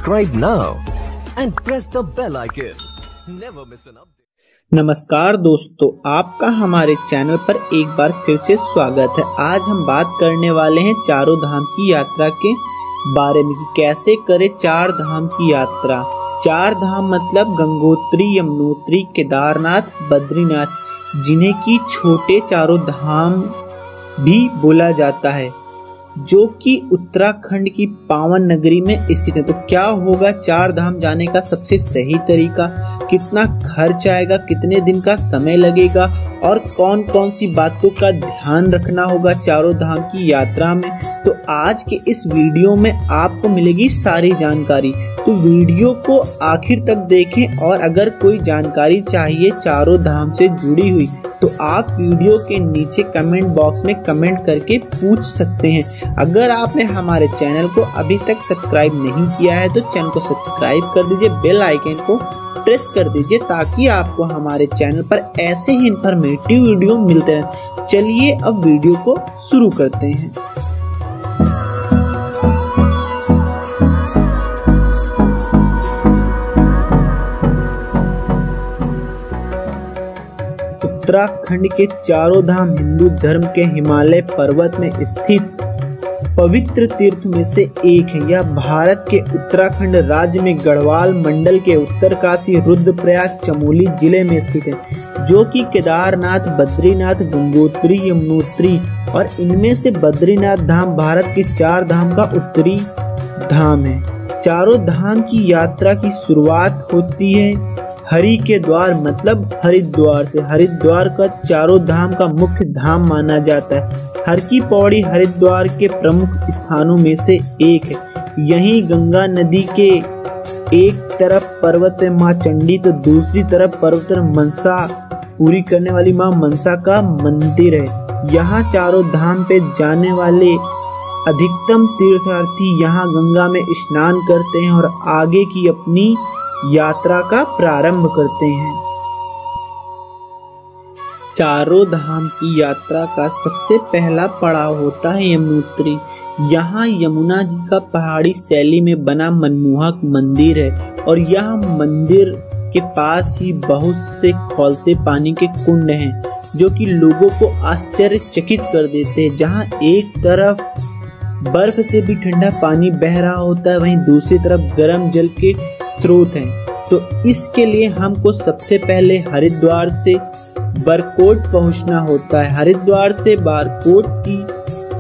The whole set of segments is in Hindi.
Subscribe now and press the bell icon. Never miss an update. नमस्कार दोस्तों, आपका हमारे चैनल पर एक बार फिर से स्वागत है। आज हम बात करने वाले हैं चारों धाम की यात्रा के बारे में कि कैसे करें चार धाम की यात्रा। चार धाम मतलब गंगोत्री, यमुनोत्री, केदारनाथ, बद्रीनाथ, जिन्हें की छोटे चारों धाम भी बोला जाता है, जो कि उत्तराखंड की पावन नगरी में स्थित है। तो क्या होगा चार धाम जाने का सबसे सही तरीका, कितना खर्च आएगा, कितने दिन का समय लगेगा और कौन कौन सी बातों का ध्यान रखना होगा चारों धाम की यात्रा में, तो आज के इस वीडियो में आपको मिलेगी सारी जानकारी। तो वीडियो को आखिर तक देखें और अगर कोई जानकारी चाहिए चारों धाम से जुड़ी हुई तो आप वीडियो के नीचे कमेंट बॉक्स में कमेंट करके पूछ सकते हैं। अगर आपने हमारे चैनल को अभी तक सब्सक्राइब नहीं किया है तो चैनल को सब्सक्राइब कर दीजिए, बेल आइकन को प्रेस कर दीजिए ताकि आपको हमारे चैनल पर ऐसे ही इंफॉर्मेटिव वीडियो मिलते रहें। चलिए अब वीडियो को शुरू करते हैं। उत्तराखंड के चारों धाम हिंदू धर्म के हिमालय पर्वत में स्थित पवित्र तीर्थ में से एक है। यह भारत के उत्तराखंड राज्य में गढ़वाल मंडल के उत्तरकाशी, रुद्रप्रयाग, चमोली जिले में स्थित है, जो कि केदारनाथ, बद्रीनाथ, गंगोत्री, यमुनोत्री और इनमें से बद्रीनाथ धाम भारत के चार धाम का उत्तरी धाम है। चारों धाम की यात्रा की शुरुआत होती है हरि के द्वार मतलब हरिद्वार से। हरिद्वार का चारों धाम का मुख्य धाम माना जाता है। हर की पौड़ी हरिद्वार के प्रमुख स्थानों में से एक है। यहीं गंगा नदी के एक तरफ पर्वत माँ चंडी तो दूसरी तरफ पर्वत मनसा पूरी करने वाली माँ मनसा का मंदिर है। यहाँ चारों धाम पे जाने वाले अधिकतम तीर्थयात्री यहाँ गंगा में स्नान करते हैं और आगे की अपनी यात्रा का प्रारंभ करते हैं। चारों धाम की यात्रा का सबसे पहला पड़ाव होता है यमुनोत्री। यहाँ यमुना जी का पहाड़ी शैली में बना मनमोहक मंदिर है और यह मंदिर के पास ही बहुत से खौलते पानी के कुंड हैं, जो कि लोगों को आश्चर्यचकित कर देते हैं। जहाँ एक तरफ बर्फ से भी ठंडा पानी बह रहा होता है, वहीं दूसरी तरफ गर्म जल के स्रोत हैं। तो इसके लिए हमको सबसे पहले हरिद्वार से बरकोट पहुंचना होता है। हरिद्वार से बरकोट की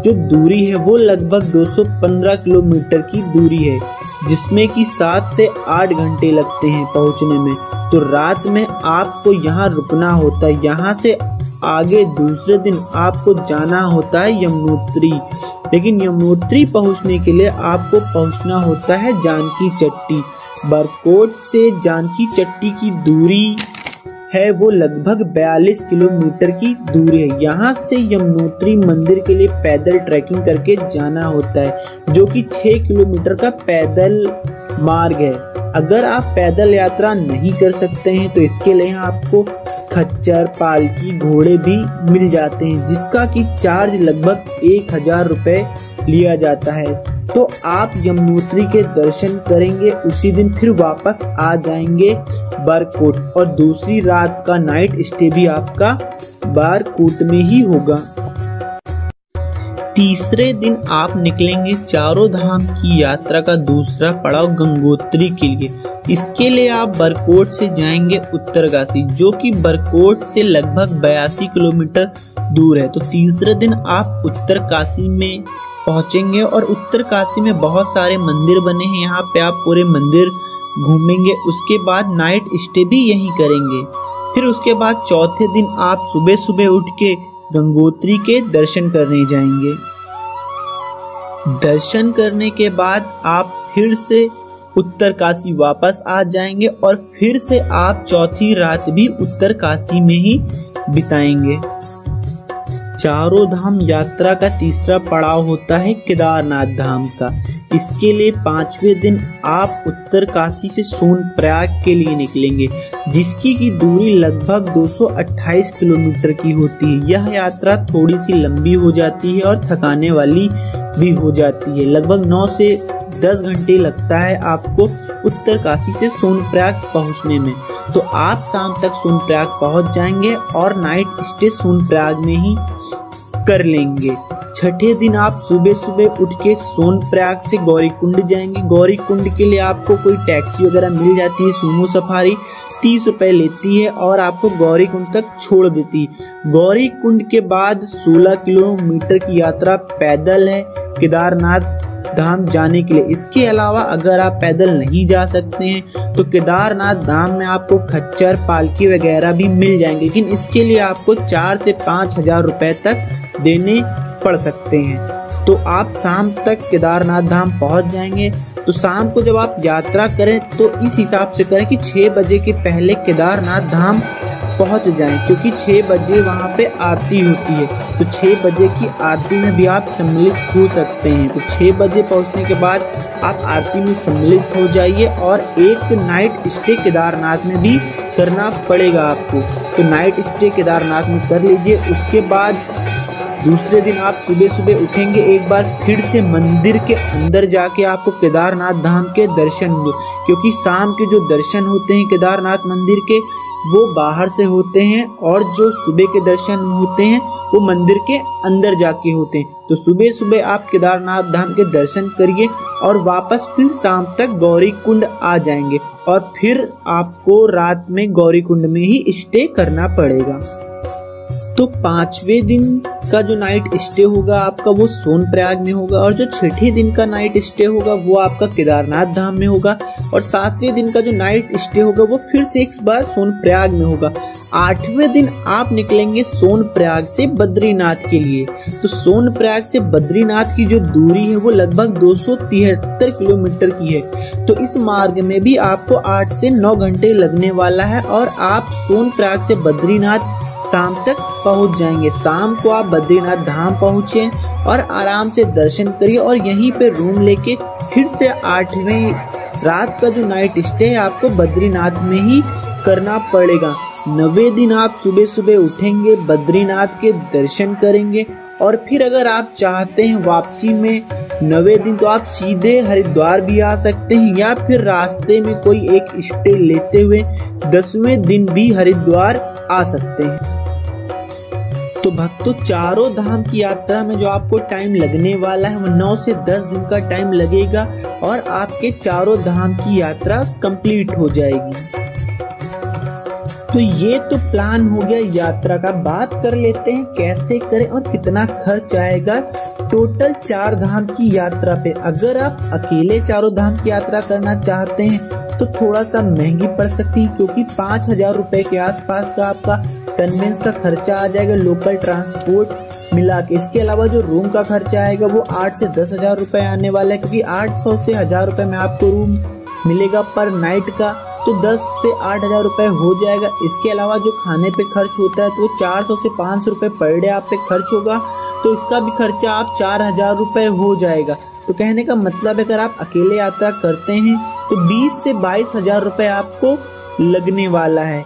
जो दूरी है वो लगभग 215 किलोमीटर की दूरी है, जिसमें कि 7 से 8 घंटे लगते हैं पहुंचने में। तो रात में आपको यहाँ रुकना होता है। यहाँ से आगे दूसरे दिन आपको जाना होता है यमुनोत्री, लेकिन यमुनोत्री पहुंचने के लिए आपको पहुंचना होता है जानकी चट्टी। बरकोट से जानकी चट्टी की दूरी है वो लगभग 42 किलोमीटर की दूरी है। यहाँ से यमुनोत्री मंदिर के लिए पैदल ट्रैकिंग करके जाना होता है, जो कि 6 किलोमीटर का पैदल मार्ग है। अगर आप पैदल यात्रा नहीं कर सकते हैं तो इसके लिए आपको खच्चर, पालकी, घोड़े भी मिल जाते हैं, जिसका कि चार्ज लगभग 1000 रुपए लिया जाता है। तो आप यमुनोत्री के दर्शन करेंगे, उसी दिन फिर वापस आ जाएंगे बरकोट और दूसरी रात का नाइट स्टे भी आपका बरकोट में ही होगा। तीसरे दिन आप निकलेंगे चारों धाम की यात्रा का दूसरा पड़ाव गंगोत्री के लिए। इसके लिए आप बरकोट से जाएंगे उत्तरकाशी, जो कि बरकोट से लगभग 82 किलोमीटर दूर है। तो तीसरे दिन आप उत्तरकाशी में पहुंचेंगे और उत्तरकाशी में बहुत सारे मंदिर बने हैं, यहाँ पे आप पूरे मंदिर घूमेंगे। उसके बाद नाइट स्टे भी यहीं करेंगे। फिर उसके बाद चौथे दिन आप सुबह सुबह उठ के गंगोत्री के दर्शन करने जाएंगे। दर्शन करने के बाद आप फिर से उत्तरकाशी वापस आ जाएंगे और फिर से आप चौथी रात भी उत्तरकाशी में ही बिताएंगे। चारों धाम यात्रा का तीसरा पड़ाव होता है केदारनाथ धाम का। इसके लिए 5वें दिन आप उत्तरकाशी से सोनप्रयाग के लिए निकलेंगे, जिसकी की दूरी लगभग 228 किलोमीटर की होती है। यह यात्रा थोड़ी सी लंबी हो जाती है और थकाने वाली भी हो जाती है। लगभग 9 से 10 घंटे लगता है आपको उत्तरकाशी से सोनप्रयाग पहुंचने में। तो आप शाम तक सोनप्रयाग पहुंच जाएंगे और नाइट स्टे सोनप्रयाग में ही कर लेंगे। छठे दिन आप सुबह सुबह उठ के सोनप्रयाग से गौरीकुंड जाएंगे। गौरीकुंड के लिए आपको कोई टैक्सी वगैरह मिल जाती है, सुमो सफारी 30 रुपए लेती है और आपको गौरीकुंड तक छोड़ देती है। गौरीकुंड के बाद 16 किलोमीटर की यात्रा पैदल है केदारनाथ धाम जाने के लिए। इसके अलावा अगर आप पैदल नहीं जा सकते हैं तो केदारनाथ धाम में आपको खच्चर पालकी वगैरह भी मिल जाएंगे, लेकिन इसके लिए आपको 4 से 5 हजार रुपए तक देने पड़ सकते हैं। तो आप शाम तक केदारनाथ धाम पहुंच जाएंगे। तो शाम को जब आप यात्रा करें तो इस हिसाब से करें कि 6 बजे के पहले केदारनाथ धाम पहुंच जाएं, क्योंकि 6 बजे वहां पे आरती होती है। तो 6 बजे की आरती में भी आप सम्मिलित हो सकते हैं। तो 6 बजे पहुंचने के बाद आप आरती में सम्मिलित हो जाइए और एक नाइट स्टे केदारनाथ में भी करना पड़ेगा आपको। तो नाइट स्टे केदारनाथ में कर लीजिए। उसके बाद दूसरे दिन आप सुबह सुबह उठेंगे, एक बार फिर से मंदिर के अंदर जाके आपको केदारनाथ धाम के दर्शन होंगे, क्योंकि शाम के जो दर्शन होते हैं केदारनाथ मंदिर के वो बाहर से होते हैं और जो सुबह के दर्शन होते हैं वो मंदिर के अंदर जाके होते हैं। तो सुबह सुबह आप केदारनाथ धाम के दर्शन करिए और वापस फिर शाम तक गौरीकुंड आ जाएंगे और फिर आपको रात में गौरीकुंड में ही स्टे करना पड़ेगा। तो 5वें दिन का जो नाइट स्टे होगा आपका वो सोनप्रयाग में होगा और जो 6ठे दिन का नाइट स्टे होगा वो आपका केदारनाथ धाम में होगा और 7वें दिन का जो नाइट स्टे होगा वो फिर से एक बार सोनप्रयाग में होगा। 8वें दिन आप निकलेंगे सोनप्रयाग से बद्रीनाथ के लिए। तो सोनप्रयाग से बद्रीनाथ की जो दूरी है वो लगभग 273 किलोमीटर की है। तो इस मार्ग में भी आपको 8 से 9 घंटे लगने वाला है और आप सोनप्रयाग से बद्रीनाथ शाम तक पहुंच जाएंगे। शाम को आप बद्रीनाथ धाम पहुंचे और आराम से दर्शन करिए और यहीं पे रूम लेके फिर से 8वें रात का जो नाइट स्टे है आपको बद्रीनाथ में ही करना पड़ेगा। 9वें दिन आप सुबह सुबह उठेंगे, बद्रीनाथ के दर्शन करेंगे और फिर अगर आप चाहते हैं वापसी में 9वें दिन तो आप सीधे हरिद्वार भी आ सकते हैं या फिर रास्ते में कोई एक स्टे लेते हुए 10वें दिन भी हरिद्वार आ सकते हैं। तो भक्तों, चारों धाम की यात्रा में जो आपको टाइम लगने वाला है वो 9 से 10 दिन का टाइम लगेगा और आपके चारों धाम की यात्रा कंप्लीट हो जाएगी। तो ये तो प्लान हो गया यात्रा का। बात कर लेते हैं कैसे करें और कितना खर्च आएगा टोटल 4 धाम की यात्रा पे। अगर आप अकेले चारों धाम की यात्रा करना चाहते हैं तो थोड़ा सा महंगी पड़ सकती है, क्योंकि 5,000 रुपए के आसपास का आपका कन्वेंस का खर्चा आ जाएगा लोकल ट्रांसपोर्ट मिला के। इसके अलावा जो रूम का खर्चा आएगा वो 8 से 10 हजार रुपए आने वाला है, क्योंकि 800 से 1000 रुपए में आपको रूम मिलेगा पर नाइट का। तो 10 से 8 हजार रुपए हो जाएगा। इसके अलावा जो खाने पे खर्च होता है तो 400 से 500 रुपए पर डे आप पे खर्च होगा, तो इसका भी खर्चा आप 4,000 रुपए हो जाएगा। तो कहने का मतलब है अगर आप अकेले यात्रा करते हैं तो 20 से 22 हजार रुपए आपको लगने वाला है।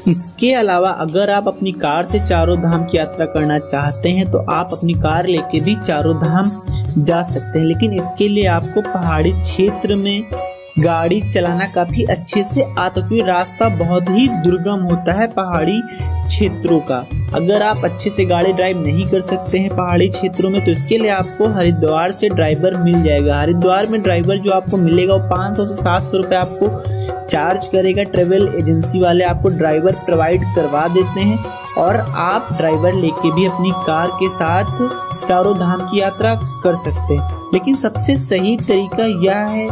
इसके अलावा अगर आप अपनी कार से चारों धाम की यात्रा करना चाहते हैं तो आप अपनी कार लेके भी चारों धाम जा सकते हैं, लेकिन इसके लिए आपको पहाड़ी क्षेत्र में गाड़ी चलाना काफी अच्छे से आता, क्योंकि रास्ता बहुत ही दुर्गम होता है पहाड़ी क्षेत्रों का। अगर आप अच्छे से गाड़ी ड्राइव नहीं कर सकते हैं पहाड़ी क्षेत्रों में तो इसके लिए आपको हरिद्वार से ड्राइवर मिल जाएगा। हरिद्वार में ड्राइवर जो आपको मिलेगा वो 500 से 700 रुपए आपको चार्ज करेगा। ट्रेवल एजेंसी वाले आपको ड्राइवर प्रोवाइड करवा देते हैं और आप ड्राइवर लेके भी अपनी कार के साथ चारों धाम की यात्रा कर सकते हैं। लेकिन सबसे सही तरीका यह है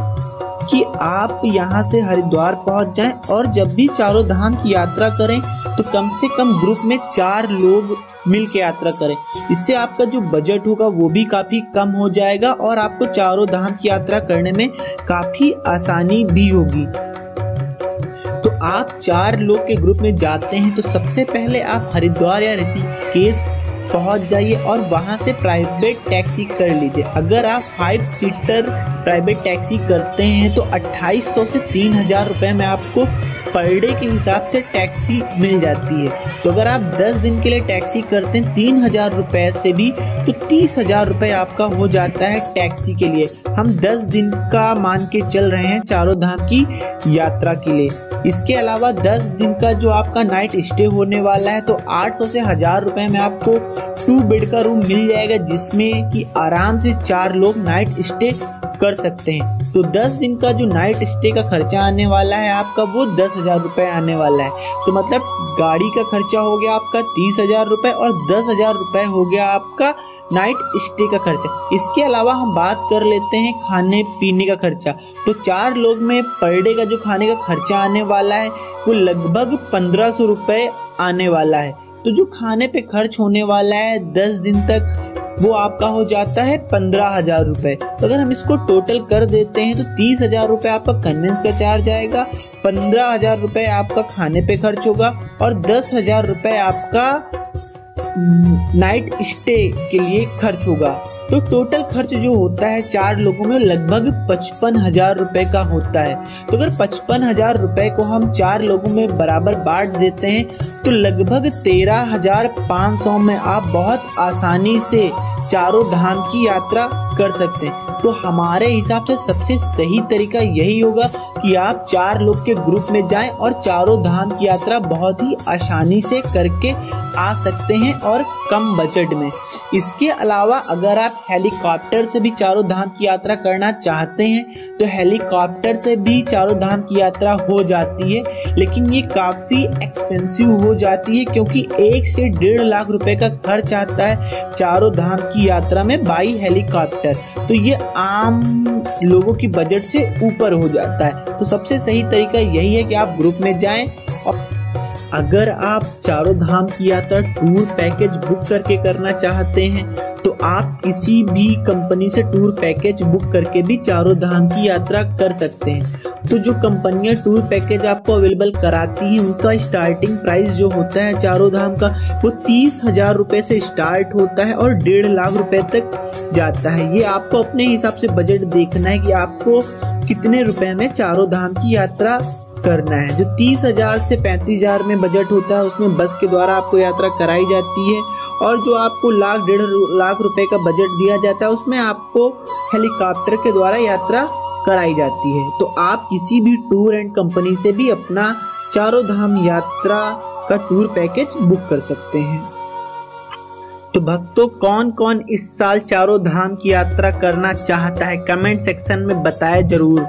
कि आप यहाँ से हरिद्वार पहुँच जाएं और जब भी चारों धाम की यात्रा करें तो कम से कम ग्रुप में 4 लोग मिल के यात्रा करें। इससे आपका जो बजट होगा वो भी काफी कम हो जाएगा और आपको चारों धाम की यात्रा करने में काफी आसानी भी होगी। तो आप 4 लोग के ग्रुप में जाते हैं तो सबसे पहले आप हरिद्वार या ऋषिकेश पहुंच जाइए और वहां से प्राइवेट टैक्सी कर लीजिए। अगर आप 5 सीटर प्राइवेट टैक्सी करते हैं तो 2800 से 3000 रुपये में आपको पर डे के हिसाब से टैक्सी मिल जाती है। तो अगर आप 10 दिन के लिए टैक्सी करते हैं 3000 रुपये से भी, तो 30,000 रुपये आपका हो जाता है टैक्सी के लिए। हम 10 दिन का मान के चल रहे हैं चारों धाम की यात्रा के लिए। इसके अलावा 10 दिन का जो आपका नाइट स्टे होने वाला है, तो 800 से 1000 रुपये में आपको 2 बेड का रूम मिल जाएगा, जिसमें कि आराम से 4 लोग नाइट स्टे कर सकते हैं। तो 10 दिन का जो नाइट स्टे का खर्चा आने वाला है आपका, वो 10,000 रुपये आने वाला है। तो मतलब गाड़ी का खर्चा हो गया आपका 30,000 रुपये और 10,000 रुपये हो गया आपका नाइट स्टे का खर्चा। इसके अलावा हम बात कर लेते हैं खाने पीने का खर्चा। तो 4 लोग में पर डे का जो खाने का खर्चा आने वाला है वो लगभग 1500 रुपये आने वाला है। तो जो खाने पे खर्च होने वाला है 10 दिन तक, वो आपका हो जाता है 15,000 रुपये। तो अगर हम इसको टोटल कर देते हैं तो 30,000 रुपये आपका कन्वेंस का चार्ज आएगा, 15,000 रुपये आपका खाने पे खर्च होगा और 10,000 रुपये आपका नाइट स्टे के लिए खर्च होगा। तो टोटल खर्च जो होता है 4 लोगों में लगभग 55,000 रुपये का होता है। तो अगर 55,000 रुपये को हम 4 लोगों में बराबर बांट देते हैं तो लगभग 13,500 में आप बहुत आसानी से चारों धाम की यात्रा कर सकते हैं। तो हमारे हिसाब से सबसे सही तरीका यही होगा कि आप 4 लोग के ग्रुप में जाएं और चारों धाम की यात्रा बहुत ही आसानी से करके आ सकते हैं और कम बजट में। इसके अलावा अगर आप हेलीकॉप्टर से भी चारों धाम की यात्रा करना चाहते हैं तो हेलीकॉप्टर से भी चारों धाम की यात्रा हो जाती है, लेकिन ये काफ़ी एक्सपेंसिव हो जाती है क्योंकि 1 से 1.5 लाख रुपए का खर्च आता है चारों धाम की यात्रा में बाई हेलीकॉप्टर। तो ये आम लोगों की बजट से ऊपर हो जाता है। तो सबसे सही तरीका यही है कि आप ग्रुप में जाएं। और अगर आप चारों धाम की यात्रा टूर पैकेज बुक करके करना चाहते हैं तो आप किसी भी कंपनी से टूर पैकेज बुक करके भी चारों धाम की यात्रा कर सकते हैं। तो जो कंपनियां टूर पैकेज आपको अवेलेबल कराती हैं उनका स्टार्टिंग प्राइस जो होता है चारों धाम का, वो 30,000 रुपये से स्टार्ट होता है और 1.5 लाख रुपए तक जाता है। ये आपको अपने हिसाब से बजट देखना है कि आपको कितने रुपए में चारों धाम की यात्रा करना है। जो 30,000 से 35,000 में बजट होता है उसमें बस के द्वारा आपको यात्रा कराई जाती है, और जो आपको 1.5 लाख रुपए का बजट दिया जाता है उसमें आपको हेलीकॉप्टर के द्वारा यात्रा कराई जाती है। तो आप किसी भी टूर एंड कंपनी से भी अपना चारों धाम यात्रा का टूर पैकेज बुक कर सकते हैं। तो भक्तों, कौन कौन इस साल चारों धाम की यात्रा करना चाहता है कमेंट सेक्शन में बताएं जरूर।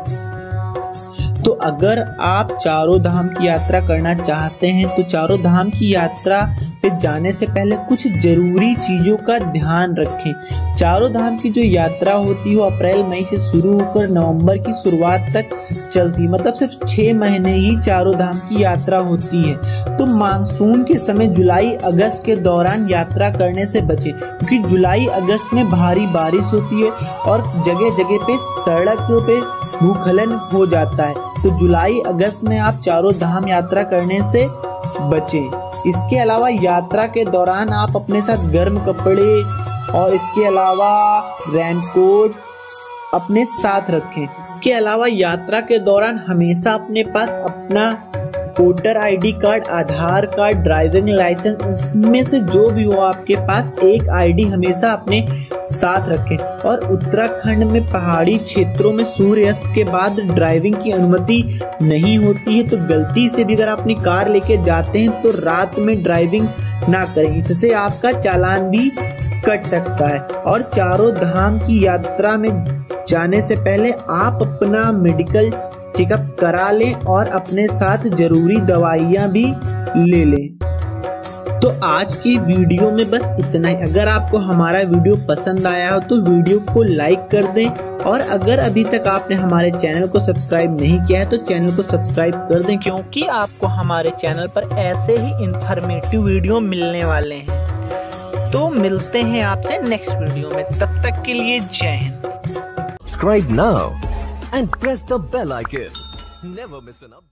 तो अगर आप चारों धाम की यात्रा करना चाहते हैं तो चारों धाम की यात्रा पे जाने से पहले कुछ जरूरी चीजों का ध्यान रखें। चारों धाम की जो यात्रा होती है वो अप्रैल मई से शुरू होकर नवंबर की शुरुआत तक चलती है, मतलब सिर्फ 6 महीने ही चारों धाम की यात्रा होती है। तो मानसून के समय जुलाई अगस्त के दौरान यात्रा करने से बचें, क्योंकि जुलाई अगस्त में भारी बारिश होती है और जगह जगह पे सड़कों पे भूस्खलन हो जाता है। तो जुलाई अगस्त में आप चारों धाम यात्रा करने से बचें। इसके अलावा यात्रा के दौरान आप अपने साथ गर्म कपड़े और इसके अलावा रेनकोट अपने साथ रखें। इसके अलावा यात्रा के दौरान हमेशा अपने पास अपना वोटर आईडी कार्ड, आधार कार्ड, ड्राइविंग लाइसेंस, इसमें से जो भी हो आपके पास एक आईडी हमेशा अपने साथ रखें। और उत्तराखंड में पहाड़ी क्षेत्रों में सूर्यास्त के बाद ड्राइविंग की अनुमति नहीं होती है, तो गलती से भी अगर आप अपनी कार लेके जाते हैं तो रात में ड्राइविंग ना करें, इससे आपका चालान भी कट सकता है। और चारों धाम की यात्रा में जाने से पहले आप अपना मेडिकल चेकअप करा लें और अपने साथ जरूरी दवाइयाँ भी ले लें। तो आज की वीडियो में बस इतना ही। अगर आपको हमारा वीडियो पसंद आया हो तो वीडियो को लाइक कर दें, और अगर अभी तक आपने हमारे चैनल को सब्सक्राइब नहीं किया है तो चैनल को सब्सक्राइब कर दें, क्योंकि आपको हमारे चैनल पर ऐसे ही इंफॉर्मेटिव वीडियो मिलने वाले हैं। तो मिलते हैं आपसे नेक्स्ट वीडियो में, तब तक के लिए जय Hind. Subscribe now and press the bell icon. Never miss an update.